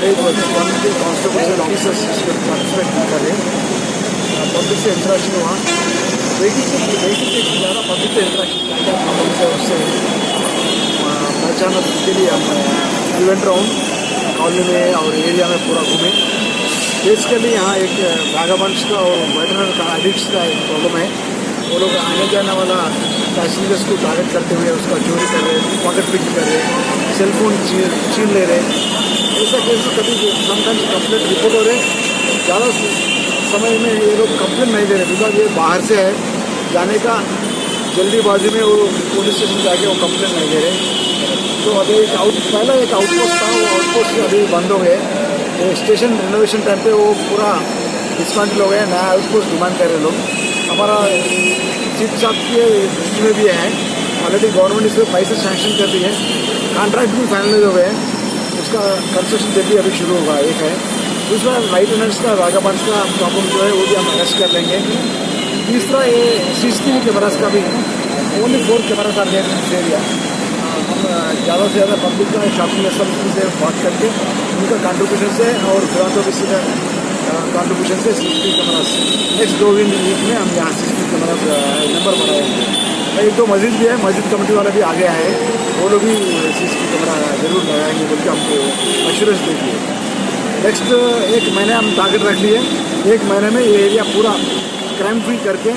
करीब 20 constables and officers इसमें participate कर रहे हैं। पब्लिक से इंटरेक्शन हुआ, वेटिंग के ज़्यादा पब्लिक से इंटरेक्शन क्या प्रॉब्लम्स है उससे पहचान के लिए हम इवेंट राउंड कॉलोनी में और एरिया में पूरा घूमे। बेसिकली यहाँ एक वैगाबंड्स का और वेटरनर का एडिक्ट्स का एक प्रॉब्लम है। वो लोग आने जाने वाला पैसेंजर्स को टारगेट करते हुए उसका चोरी कर रहे, पॉकेट पिकिंग कर रहे, सेलफोन छीन ले रहे। ऐसा केस कभी समटाइम्स कंप्लेंट रिपोर्ट हो रहे। ज़्यादा समय में ये लोग कंप्लेंट नहीं दे रहे बिकॉज ये बाहर से है, जाने का जल्दीबाजी में वो पुलिस स्टेशन जाके वो कंप्लेंट नहीं दे रहे। तो अभी पहला एक आउटपोस्ट था, वो आउटपोस्ट अभी बंद हो गए। स्टेशन रिनोवेशन टाइम पे वो पूरा डिस्मांटल हो गया, नया आउटपोस्ट डिमांड कर रहे लोग। हमारा चीफ साहब के दृष्टि में भी है, ऑलरेडी गवर्नमेंट इसमें पैसे सैंक्शन कर दी है, कॉन्ट्रैक्ट भी फाइनलाइज हो गए, उसका कंस्ट्रक्शन जल्दी अभी शुरू होगा। एक है दूसरा लाइट रनर्स का वैगाबंड्स का प्रॉब्लम जो है वो भी हम अरेस्ट कर लेंगे। तीसरा ये CCTV कैमरास का भी only 4 cameras are there in this area. हम ज़्यादा से ज़्यादा पब्लिक का शॉपिंग एसोसिएशन से बात करके उनका कंट्रीब्यूशन से और फिलांथ्रोपी का कंट्रीब्यूशन से CCTV कैमरास नेक्स्ट 2 वीक में हम यहाँ CCTV कैमरास नंबर बनाएंगे। एक तो मस्जिद भी है, मस्जिद कमेटी वाला भी आ गया है, वो लोग भी CCTV कैमरा जरूर लगाएंगे बोल के हमको एश्योरेंस दे दिए। नेक्स्ट 1 महीने हम टारगेट रख लिए, 1 महीने में ये एरिया पूरा क्राइम फ्री करके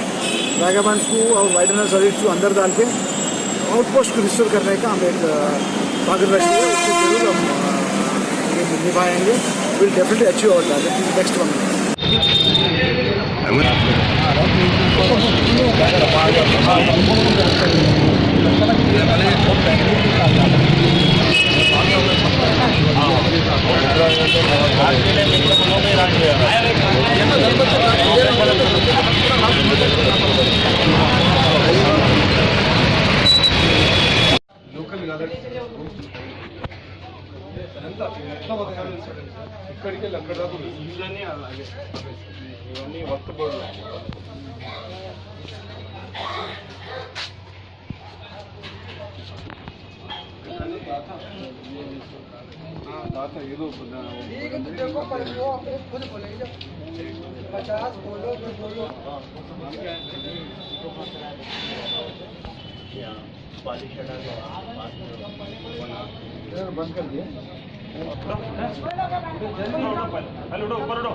वैगाबंड्स को और वाइडनर सर्विस को अंदर डाल के आउटपोस्ट को रिस्टोर करने का हम एक टारगेट रख लिए। उसको जरूर हम निभाएंगे। Will definitely achieve our target next 1 month. ఇక్కడికి అక్కడ ఇవన్నీ అలాగే ఇవన్నీ వర్క్ బోర్డు दाता ఏదో बंद कर दिया। हेलो उठो ऊपर उठो।